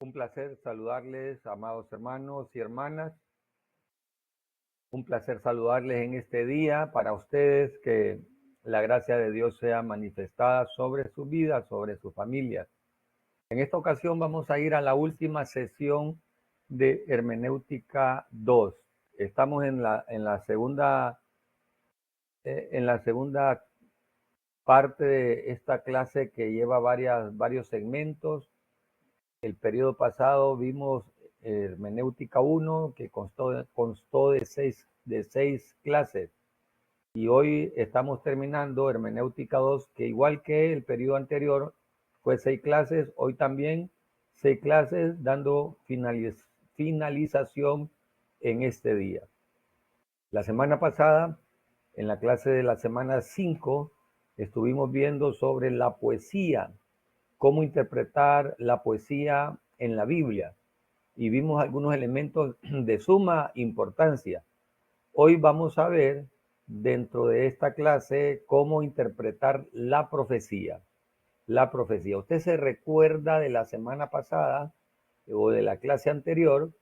Un placer saludarles, amados hermanos y hermanas. Un placer saludarles en este día. Para ustedes, que la gracia de Dios sea manifestada sobre su vida, sobre su familia. En esta ocasión vamos a ir a la última sesión de Hermenéutica 2. Estamos en la segunda parte de esta clase que lleva varios segmentos. El periodo pasado vimos Hermenéutica 1, que constó de seis clases. Y hoy estamos terminando Hermenéutica 2, que igual que el periodo anterior fue 6 clases, hoy también 6 clases, dando finalización en este día. La semana pasada, en la clase de la semana 5, estuvimos viendo sobre la poesía, cómo interpretar la poesía en la Biblia, y vimos algunos elementos de suma importancia. Hoy vamos a ver dentro de esta clase cómo interpretar la profecía. La profecía. Usted se recuerda de la semana pasada o de la clase anterior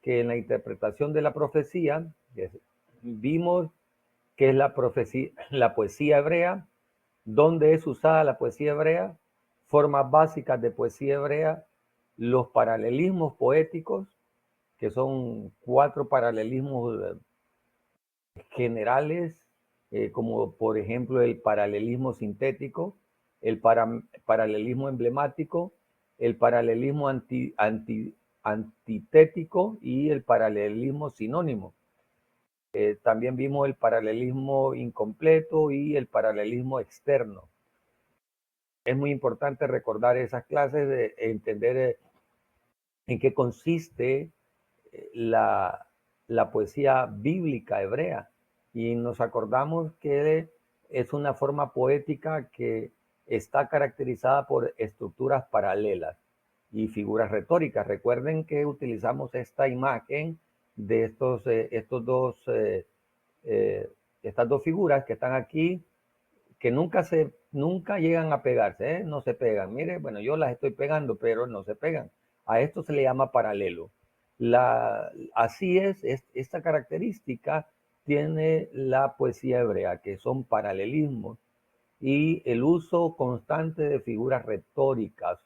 que en la interpretación de la profecía vimos que es la poesía hebrea, dónde es usada la poesía hebrea, formas básicas de poesía hebrea, los paralelismos poéticos, que son 4 paralelismos generales, como por ejemplo el paralelismo sintético, el paralelismo emblemático, el paralelismo antitético y el paralelismo sinónimo. También vimos el paralelismo incompleto y el paralelismo externo. Es muy importante recordar esas clases, de entender en qué consiste la poesía bíblica hebrea. Y nos acordamos que es una forma poética que está caracterizada por estructuras paralelas y figuras retóricas. Recuerden que utilizamos esta imagen de estas dos figuras que están aquí, que nunca llegan a pegarse, ¿eh? No se pegan. Mire, bueno, yo las estoy pegando, pero no se pegan. A esto se le llama paralelo. Así es, esta característica tiene la poesía hebrea, que son paralelismos y el uso constante de figuras retóricas,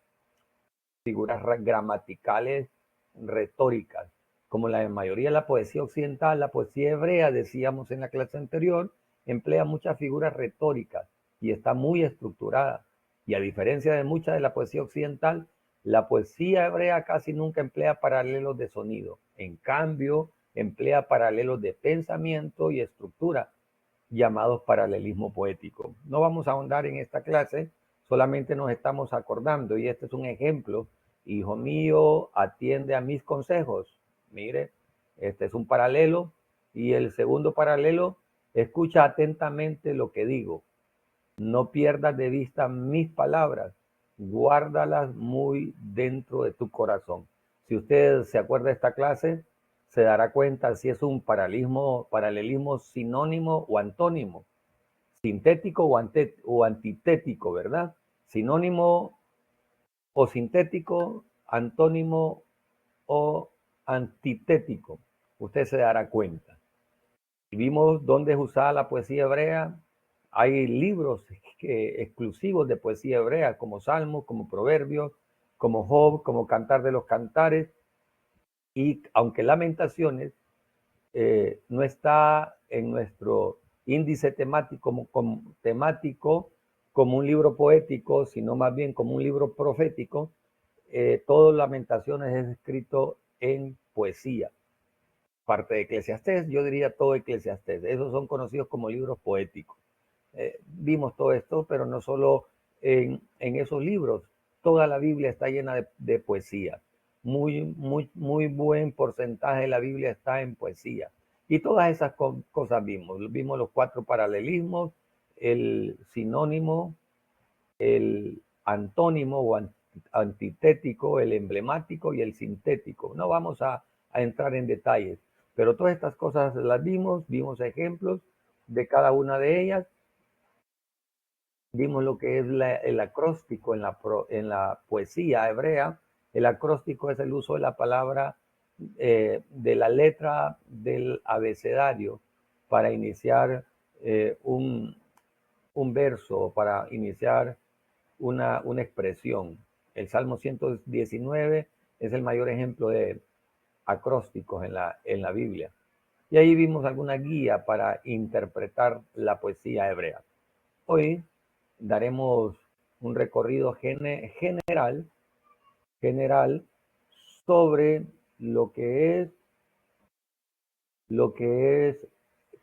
figuras gramaticales retóricas, como la mayoría de la poesía occidental. La poesía hebrea, decíamos en la clase anterior, emplea muchas figuras retóricas y está muy estructurada. Y a diferencia de mucha de la poesía occidental, la poesía hebrea casi nunca emplea paralelos de sonido. En cambio, emplea paralelos de pensamiento y estructura, llamados paralelismo poético. No vamos a ahondar en esta clase, solamente nos estamos acordando, y este es un ejemplo. Hijo mío, atiende a mis consejos. Mire, este es un paralelo. Y el segundo paralelo: escucha atentamente lo que digo. No pierdas de vista mis palabras. Guárdalas muy dentro de tu corazón. Si usted se acuerda de esta clase, se dará cuenta si es un paralelismo sinónimo o antónimo, sintético o antitético, ¿verdad? Sinónimo o sintético, antónimo o antitético. Usted se dará cuenta. Y vimos dónde es usada la poesía hebrea. Hay libros exclusivos de poesía hebrea, como Salmos, como Proverbios, como Job, como Cantar de los Cantares. Y aunque Lamentaciones no está en nuestro índice temático como un libro poético, sino más bien como un libro profético, todo Lamentaciones es escrito en poesía. Parte de Eclesiastés, yo diría todo Eclesiastés. Esos son conocidos como libros poéticos. Vimos todo esto, pero no solo en esos libros. Toda la Biblia está llena de poesía. Muy buen porcentaje de la Biblia está en poesía. Y todas esas cosas vimos. Vimos los 4 paralelismos, el sinónimo, el antónimo o antitético, el emblemático y el sintético. No vamos a entrar en detalles, pero todas estas cosas las vimos ejemplos de cada una de ellas. Vimos lo que es el acróstico en la poesía hebrea, El acróstico es el uso de la palabra, de la letra del abecedario para iniciar un verso, para iniciar una expresión. El Salmo 119 es el mayor ejemplo de acrósticos en la Biblia. Y ahí vimos alguna guía para interpretar la poesía hebrea. Hoy daremos un recorrido general sobre lo que es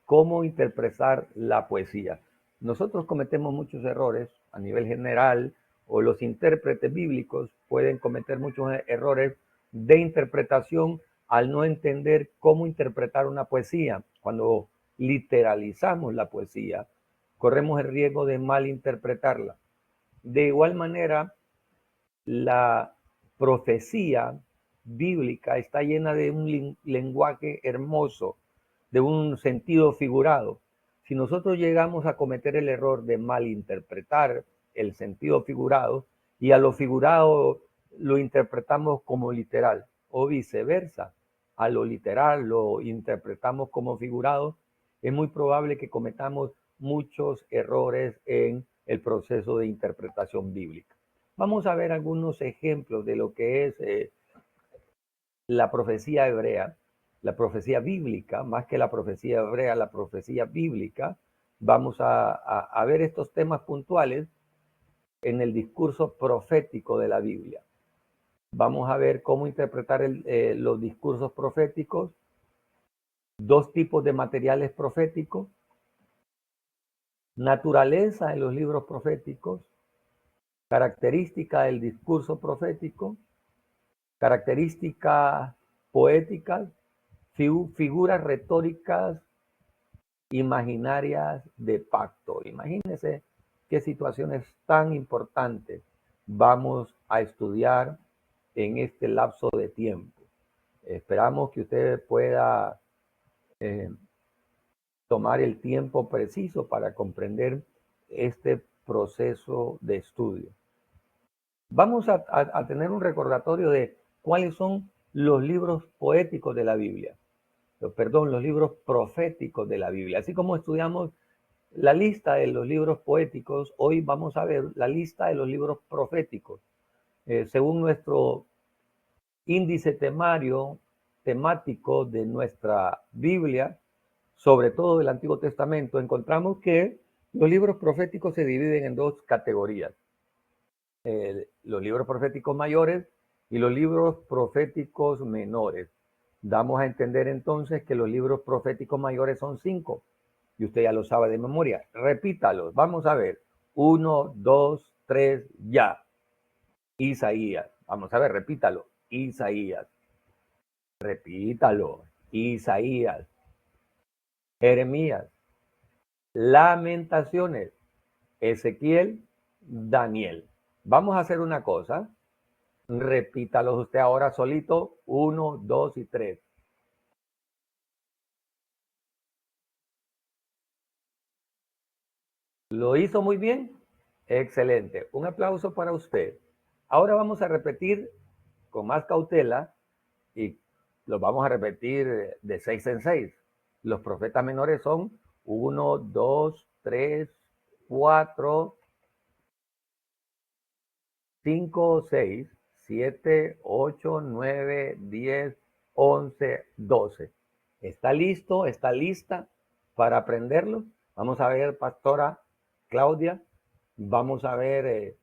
cómo interpretar la poesía. Nosotros cometemos muchos errores a nivel general, o los intérpretes bíblicos pueden cometer muchos errores de interpretación al no entender cómo interpretar una poesía. Cuando literalizamos la poesía, corremos el riesgo de malinterpretarla. De igual manera, la profecía bíblica está llena de un lenguaje hermoso, de un sentido figurado. Si nosotros llegamos a cometer el error de malinterpretar el sentido figurado y a lo figurado lo interpretamos como literal, o viceversa, a lo literal lo interpretamos como figurado, es muy probable que cometamos muchos errores en el proceso de interpretación bíblica. Vamos a ver algunos ejemplos de lo que es la profecía hebrea, la profecía bíblica, más que la profecía hebrea, la profecía bíblica. Vamos a ver estos temas puntuales en el discurso profético de la Biblia. Vamos a ver cómo interpretar los discursos proféticos, dos tipos de materiales proféticos, naturaleza en los libros proféticos, característica del discurso profético, características poéticas, figuras retóricas imaginarias de pacto. Imagínense qué situaciones tan importantes vamos a estudiar en este lapso de tiempo. Esperamos que usted pueda tomar el tiempo preciso para comprender este proceso de estudio. Vamos a tener un recordatorio de cuáles son los libros poéticos de la Biblia. Los libros proféticos de la Biblia. Así como estudiamos la lista de los libros poéticos, hoy vamos a ver la lista de los libros proféticos. Según nuestro índice temático de nuestra Biblia, sobre todo del Antiguo Testamento, encontramos que los libros proféticos se dividen en dos categorías. Los libros proféticos mayores y los libros proféticos menores. Damos a entender entonces que los libros proféticos mayores son 5 y usted ya lo sabe de memoria. Repítalos. Vamos a ver. 1, 2, 3, ya. Isaías. Vamos a ver, repítalo. Isaías. Repítalo. Isaías. Jeremías. Lamentaciones. Ezequiel. Daniel. Vamos a hacer una cosa. Repítalos usted ahora solito. 1, 2 y 3. ¿Lo hizo muy bien? Excelente. Un aplauso para usted. Ahora vamos a repetir con más cautela y lo vamos a repetir de 6 en 6. Los profetas menores son 1, 2, 3, 4, 5, 6, 7, 8, 9, 10, 11, 12. ¿Está listo? ¿Está lista para aprenderlo? Vamos a ver, pastora Claudia. Vamos a ver,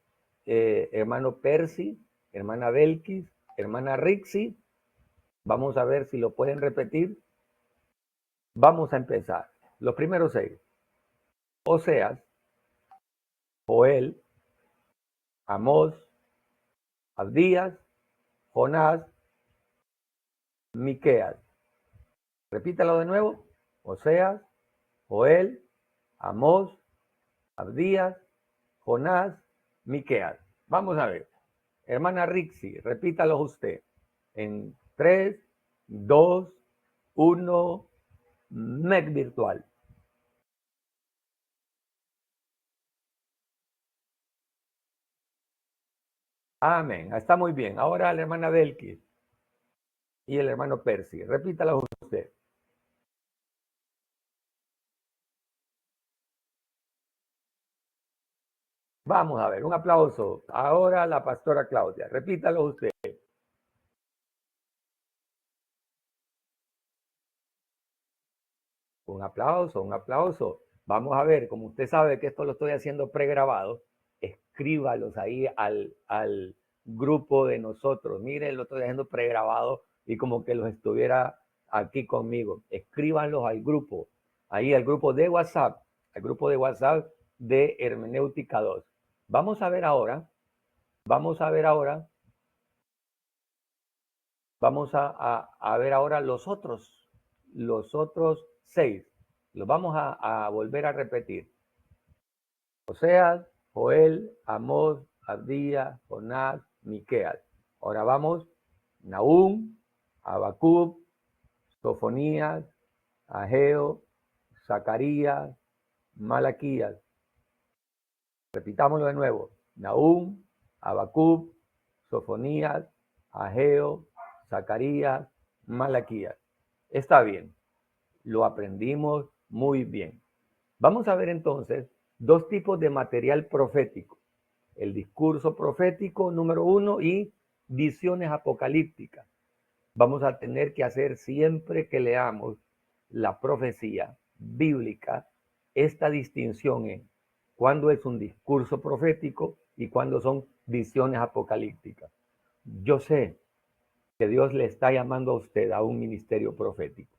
hermano Percy, hermana Belkis, hermana Rixi. Vamos a ver si lo pueden repetir. Vamos a empezar. Los primeros 6. Oseas, Joel, Amós, Abdías, Jonás, Miqueas. Repítalo de nuevo. Oseas, Joel, Amós, Abdías, Jonás, Miqueas. Vamos a ver. Hermana Rixi, repítalo usted. En 3, 2, 1, MEC virtual. Amén. Está muy bien. Ahora la hermana Belkis y el hermano Percy. Repítalo usted. Vamos a ver, un aplauso. Ahora la pastora Claudia. Repítalo usted. Un aplauso, un aplauso. Vamos a ver, como usted sabe que esto lo estoy haciendo pregrabado, escríbalos ahí al grupo de nosotros. Mire, lo estoy haciendo pregrabado y como que los estuviera aquí conmigo. Escríbanlos al grupo, ahí al grupo de WhatsApp, al grupo de WhatsApp de Hermenéutica 2. Vamos a ver ahora, vamos a ver ahora, vamos a ver ahora los otros 6. Los vamos a volver a repetir. Oseas, Joel, Amós, Abdías, Jonás, Miqueas. Ahora vamos, Nahum, Habacuc, Sofonías, Ageo, Zacarías, Malaquías. Repitámoslo de nuevo. Nahum, Habacuc, Sofonías, Ageo, Zacarías, Malaquías. Está bien, lo aprendimos muy bien. Vamos a ver entonces dos tipos de material profético. El discurso profético número 1 y visiones apocalípticas. Vamos a tener que hacer siempre que leamos la profecía bíblica esta distinción en cuándo es un discurso profético y cuándo son visiones apocalípticas. Yo sé que Dios le está llamando a usted a un ministerio profético.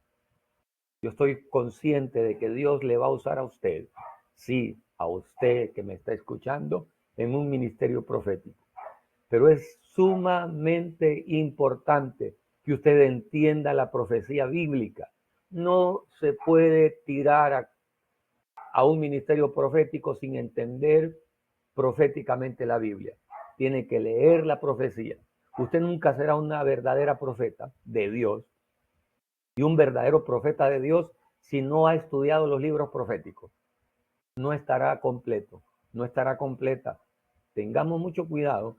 Yo estoy consciente de que Dios le va a usar a usted, sí, a usted que me está escuchando, en un ministerio profético. Pero es sumamente importante que usted entienda la profecía bíblica. No se puede tirar a un ministerio profético sin entender proféticamente la Biblia. Tiene que leer la profecía. Usted nunca será una verdadera profeta de Dios y un verdadero profeta de Dios si no ha estudiado los libros proféticos. No estará completo, no estará completa. Tengamos mucho cuidado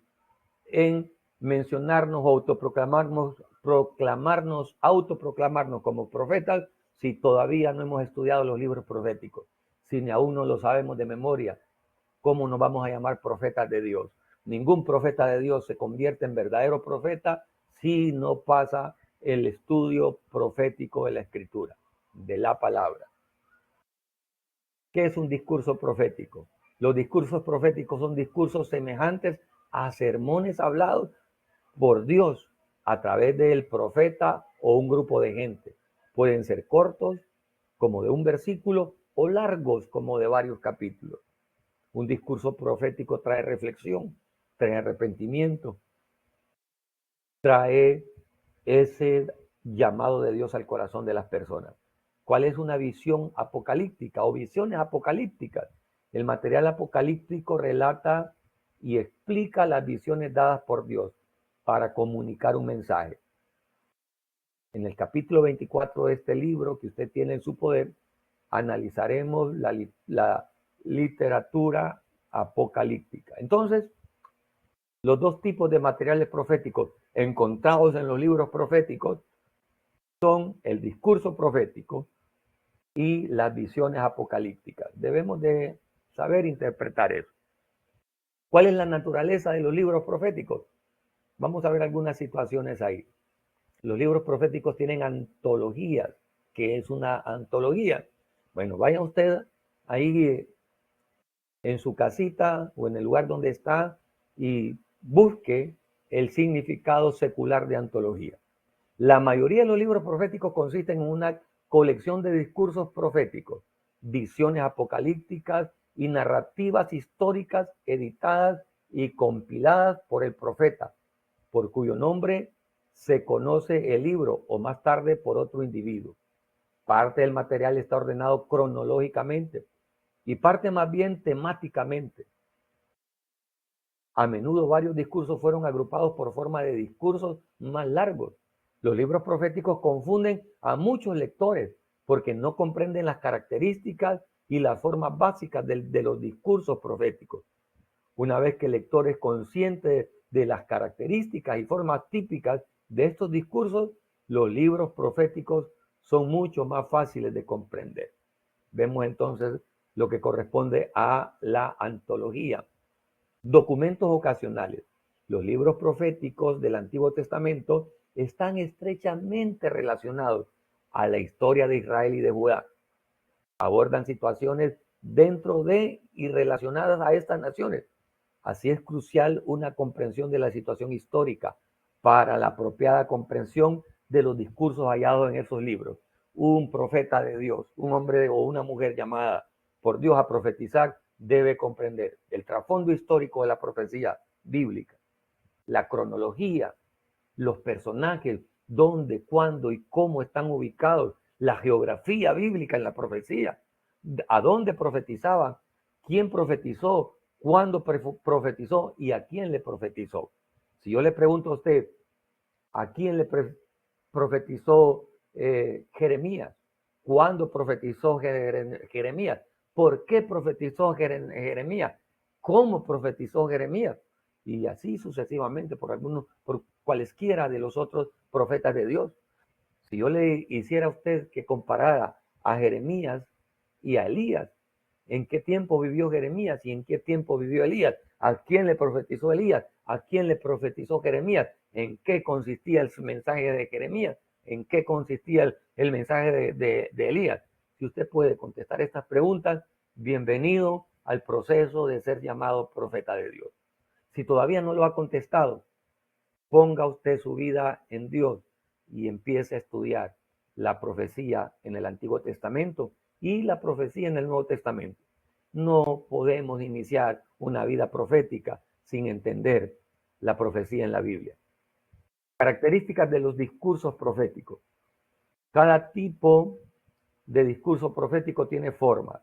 en mencionarnos o autoproclamarnos como profetas si todavía no hemos estudiado los libros proféticos, si ni aún no lo sabemos de memoria. ¿Cómo nos vamos a llamar profetas de Dios? Ningún profeta de Dios se convierte en verdadero profeta si no pasa el estudio profético de la escritura, de la palabra. ¿Qué es un discurso profético? Los discursos proféticos son discursos semejantes a sermones hablados por Dios a través del profeta o un grupo de gente. Pueden ser cortos, como de un versículo, o largos, como de varios capítulos. Un discurso profético trae reflexión, trae arrepentimiento, trae ese llamado de Dios al corazón de las personas. ¿Cuál es una visión apocalíptica o visiones apocalípticas? El material apocalíptico relata y explica las visiones dadas por Dios para comunicar un mensaje. En el capítulo 24 de este libro que usted tiene en su poder, analizaremos la literatura apocalíptica. Entonces, los dos tipos de materiales proféticos encontrados en los libros proféticos son el discurso profético y las visiones apocalípticas. Debemos de saber interpretar eso. ¿Cuál es la naturaleza de los libros proféticos? Vamos a ver algunas situaciones ahí. Los libros proféticos tienen antologías. ¿Qué es una antología? Bueno, vaya usted ahí en su casita o en el lugar donde está y busque el significado secular de antología. La mayoría de los libros proféticos consisten en una colección de discursos proféticos, visiones apocalípticas y narrativas históricas editadas y compiladas por el profeta, por cuyo nombre se conoce el libro o más tarde por otro individuo. Parte del material está ordenado cronológicamente y parte más bien temáticamente. A menudo varios discursos fueron agrupados por forma de discursos más largos. Los libros proféticos confunden a muchos lectores porque no comprenden las características y las formas básicas de los discursos proféticos. Una vez que el lector es consciente de las características y formas típicas de estos discursos, los libros proféticos son mucho más fáciles de comprender. Vemos entonces lo que corresponde a la antología. Documentos ocasionales. Los libros proféticos del Antiguo Testamento están estrechamente relacionados a la historia de Israel y de Judá. Abordan situaciones dentro de y relacionadas a estas naciones. Así es crucial una comprensión de la situación histórica para la apropiada comprensión de los discursos hallados en esos libros. Un profeta de Dios, un hombre o una mujer llamada por Dios a profetizar, debe comprender el trasfondo histórico de la profecía bíblica, la cronología, los personajes, dónde, cuándo y cómo están ubicados, la geografía bíblica en la profecía, a dónde profetizaban, quién profetizó, cuándo profetizó y a quién le profetizó. Si yo le pregunto a usted, ¿a quién le profetizó Jeremías? ¿Cuándo profetizó Jeremías? ¿Por qué profetizó Jeremías? ¿Cómo profetizó Jeremías? Y así sucesivamente por cualesquiera de los otros profetas de Dios. Si yo le hiciera a usted que comparara a Jeremías y a Elías, ¿en qué tiempo vivió Jeremías y en qué tiempo vivió Elías? ¿A quién le profetizó Elías? ¿A quién le profetizó Jeremías? ¿En qué consistía el mensaje de Jeremías? ¿En qué consistía el mensaje de Elías? Si usted puede contestar estas preguntas, bienvenido al proceso de ser llamado profeta de Dios. Si todavía no lo ha contestado, ponga usted su vida en Dios y empiece a estudiar la profecía en el Antiguo Testamento y la profecía en el Nuevo Testamento. No podemos iniciar una vida profética sin entender la profecía en la Biblia. Características de los discursos proféticos. Cada tipo de discurso profético tiene formas,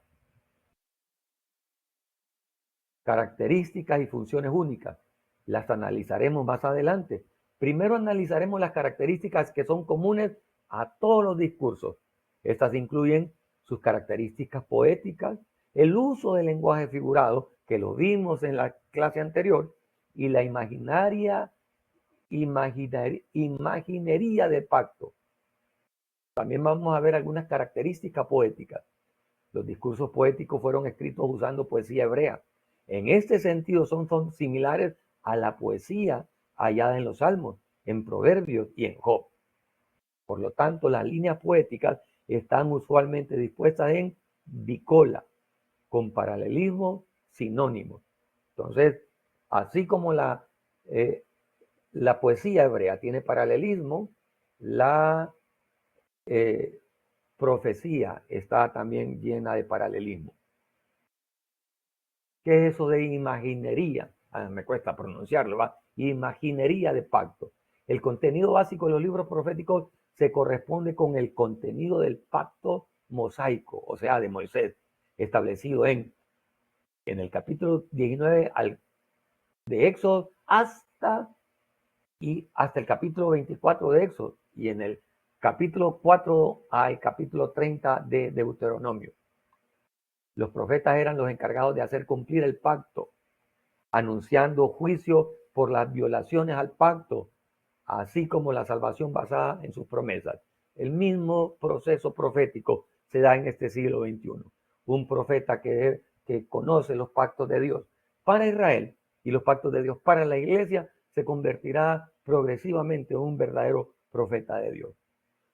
características y funciones únicas. Las analizaremos más adelante. Primero analizaremos las características que son comunes a todos los discursos. Estas incluyen sus características poéticas, el uso del lenguaje figurado, que lo vimos en la clase anterior, y la imaginería de pacto. También vamos a ver algunas características poéticas. Los discursos poéticos fueron escritos usando poesía hebrea. En este sentido son similares a la poesía hallada en los Salmos, en Proverbios y en Job. Por lo tanto, las líneas poéticas están usualmente dispuestas en bicola, con paralelismo sinónimo. Entonces, así como la poesía hebrea tiene paralelismo, la profecía está también llena de paralelismo. ¿Qué es eso de imaginería? Me cuesta pronunciarlo, ¿va? Imaginería de pacto. El contenido básico de los libros proféticos se corresponde con el contenido del pacto mosaico, o sea, de Moisés, establecido en el capítulo 19 de Éxodo hasta el capítulo 24 de Éxodo y en el capítulo 4 al capítulo 30 de Deuteronomio. Los profetas eran los encargados de hacer cumplir el pacto, anunciando juicio por las violaciones al pacto, así como la salvación basada en sus promesas. El mismo proceso profético se da en este siglo XXI. Un profeta que conoce los pactos de Dios para Israel y los pactos de Dios para la iglesia se convertirá progresivamente en un verdadero profeta de Dios.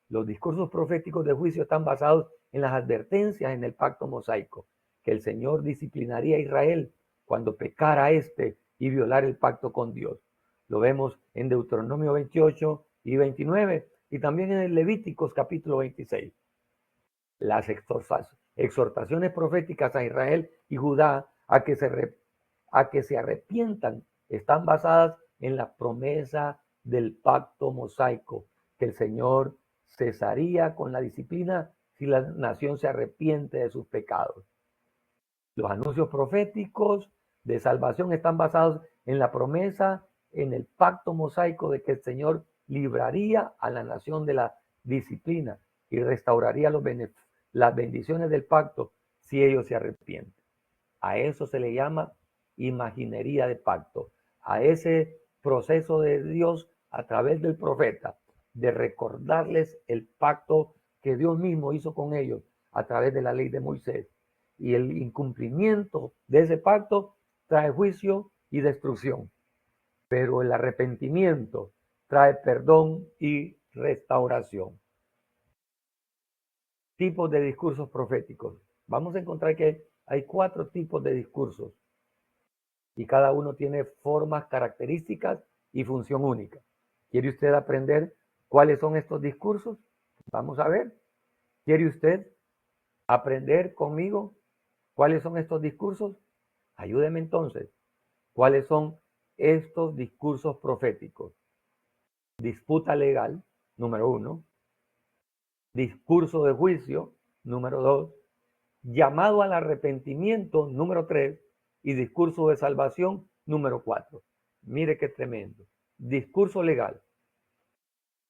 Los discursos proféticos de juicio están basados en las advertencias en el pacto mosaico, que el Señor disciplinaría a Israel cuando pecara y violara el pacto con Dios. Lo vemos en Deuteronomio 28 y 29 y también en el Levíticos capítulo 26. Las exhortaciones proféticas a Israel y Judá a que se arrepientan están basadas en la promesa del pacto mosaico, que el Señor cesaría con la disciplina si la nación se arrepiente de sus pecados. Los anuncios proféticos de salvación están basados en la promesa, en el pacto mosaico de que el Señor libraría a la nación de la disciplina y restauraría las bendiciones del pacto si ellos se arrepienten. A eso se le llama imaginería de pacto. A ese proceso de Dios a través del profeta de recordarles el pacto que Dios mismo hizo con ellos a través de la ley de Moisés. Y el incumplimiento de ese pacto trae juicio y destrucción. Pero el arrepentimiento trae perdón y restauración. Tipos de discursos proféticos. Vamos a encontrar que hay 4 tipos de discursos y cada uno tiene formas, características y función única. ¿Quiere usted aprender cuáles son estos discursos? Vamos a ver. ¿Quiere usted aprender conmigo cuáles son estos discursos? Ayúdeme entonces. ¿Cuáles son estos discursos proféticos? Disputa legal, número 1. Discurso de juicio, número 2. Llamado al arrepentimiento, número 3. Y discurso de salvación, número 4. Mire qué tremendo. Discurso legal.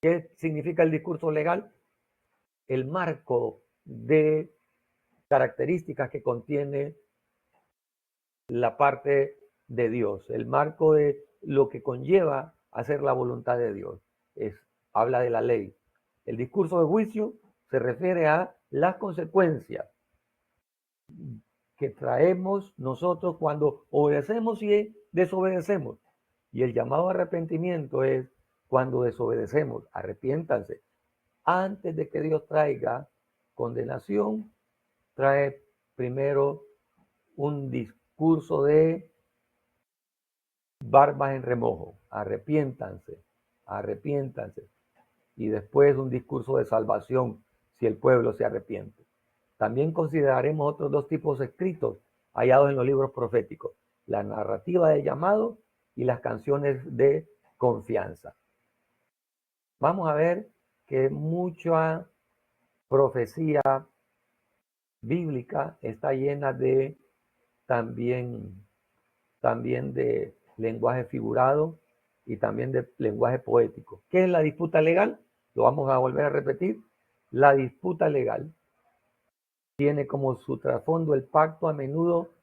¿Qué significa el discurso legal? El marco de características que contiene la parte de Dios, el marco de lo que conlleva hacer la voluntad de Dios. Habla de la ley. El discurso de juicio se refiere a las consecuencias que traemos nosotros cuando obedecemos y desobedecemos. Y el llamado arrepentimiento es cuando desobedecemos. Arrepiéntanse. Antes de que Dios traiga condenación, trae primero un discurso de barbas en remojo. Arrepiéntanse, arrepiéntanse. Y después un discurso de salvación si el pueblo se arrepiente. También consideraremos otros 2 tipos escritos hallados en los libros proféticos: la narrativa de llamado y las canciones de confianza. Vamos a ver que mucha profecía bíblica está llena de también de lenguaje figurado y también de lenguaje poético. ¿Qué es la disputa legal? Lo vamos a volver a repetir. La disputa legal tiene como su trasfondo el pacto. A menudo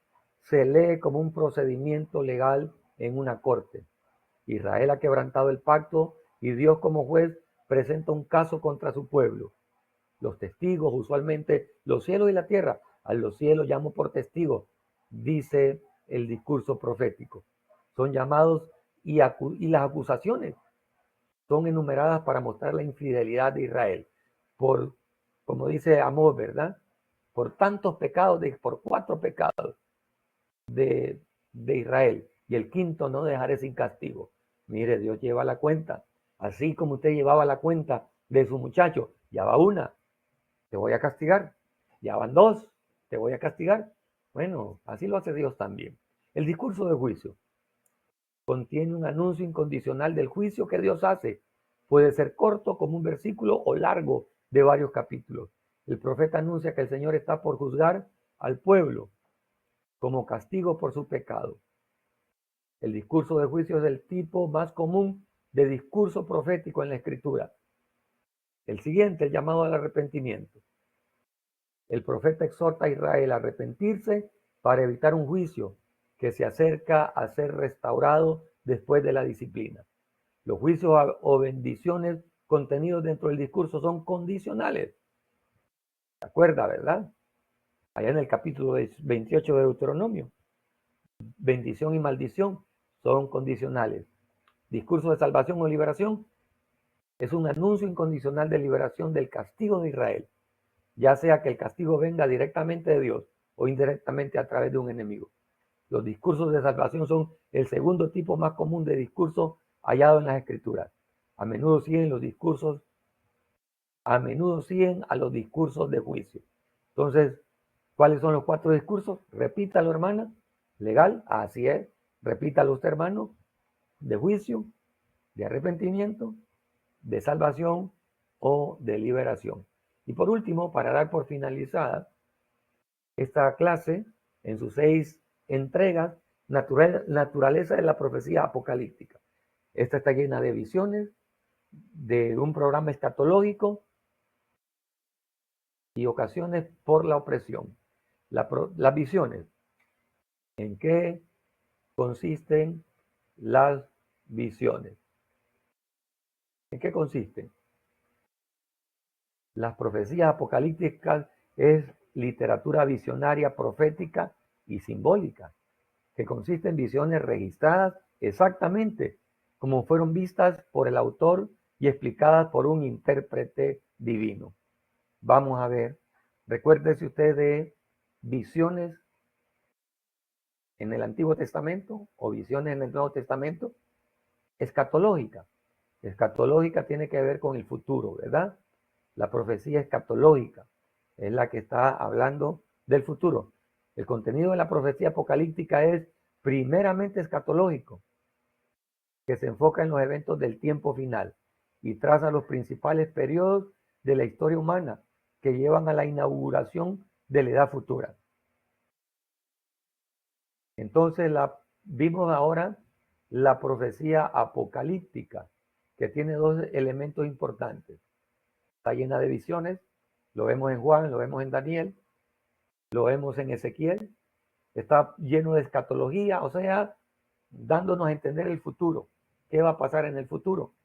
se lee como un procedimiento legal en una corte. Israel ha quebrantado el pacto y Dios, como juez, presenta un caso contra su pueblo. Los testigos, usualmente los cielos y la tierra, a los cielos llamo por testigos, dice el discurso profético. Son llamados y las acusaciones son enumeradas para mostrar la infidelidad de Israel. Como dice Amós, ¿verdad? Por tantos pecados, por 4 pecados de Israel. Y el quinto no dejaré sin castigo. Mire, Dios lleva la cuenta. Así como usted llevaba la cuenta de su muchacho, ya va una, te voy a castigar. Ya van 2, te voy a castigar. Bueno, así lo hace Dios también. El discurso de juicio contiene un anuncio incondicional del juicio que Dios hace. Puede ser corto como un versículo o largo de varios capítulos. El profeta anuncia que el Señor está por juzgar al pueblo como castigo por su pecado. El discurso de juicio es el tipo más común de discurso profético en la Escritura. El siguiente, el llamado al arrepentimiento. El profeta exhorta a Israel a arrepentirse para evitar un juicio que se acerca a ser restaurado después de la disciplina. Los juicios o bendiciones contenidos dentro del discurso son condicionales. ¿Se acuerda, verdad? Allá en el capítulo 28 de Deuteronomio. Bendición y maldición son condicionales. Discurso de salvación o liberación es un anuncio incondicional de liberación del castigo de Israel, ya sea que el castigo venga directamente de Dios o indirectamente a través de un enemigo. Los discursos de salvación son el segundo tipo más común de discurso hallado en las Escrituras. A menudo siguen a los discursos de juicio. Entonces, ¿cuáles son los 4 discursos? Repítalo, hermana. Legal, así es. Repítalo usted, hermano. De juicio, de arrepentimiento, de salvación o de liberación. Y por último, para dar por finalizada esta clase en sus 6 entregas, naturaleza de la profecía apocalíptica. Esta está llena de visiones, de un programa escatológico y ocasiones por la opresión. Las visiones, ¿en qué consisten las visiones. ¿En qué consisten? Las profecías apocalípticas es literatura visionaria, profética y simbólica, que consiste en visiones registradas exactamente como fueron vistas por el autor y explicadas por un intérprete divino. Vamos a ver, recuérdese usted de visiones en el Antiguo Testamento o visiones en el Nuevo Testamento. Escatológica. Escatológica tiene que ver con el futuro, ¿verdad? La profecía escatológica es la que está hablando del futuro. El contenido de la profecía apocalíptica es primeramente escatológico, que se enfoca en los eventos del tiempo final y traza los principales periodos de la historia humana que llevan a la inauguración de la edad futura. Entonces vimos ahora la profecía apocalíptica, que tiene dos elementos importantes. Está llena de visiones, lo vemos en Juan, lo vemos en Daniel, lo vemos en Ezequiel. Está lleno de escatología, o sea, dándonos a entender el futuro, qué va a pasar en el futuro.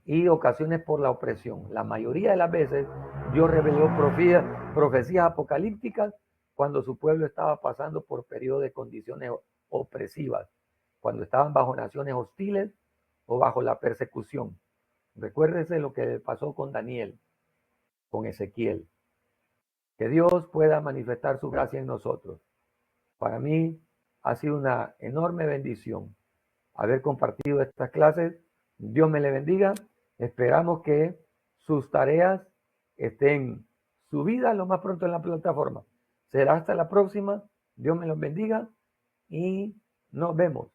Y ocasiones por la opresión. La mayoría de las veces Dios reveló profecías apocalípticas cuando su pueblo estaba pasando por periodos de condiciones opresivas, cuando estaban bajo naciones hostiles o bajo la persecución. Recuérdese lo que pasó con Daniel, con Ezequiel. Que Dios pueda manifestar su gracia en nosotros. Para mí ha sido una enorme bendición haber compartido estas clases. Dios me le bendiga. Esperamos que sus tareas estén subidas lo más pronto en la plataforma. Será hasta la próxima. Dios me los bendiga y nos vemos.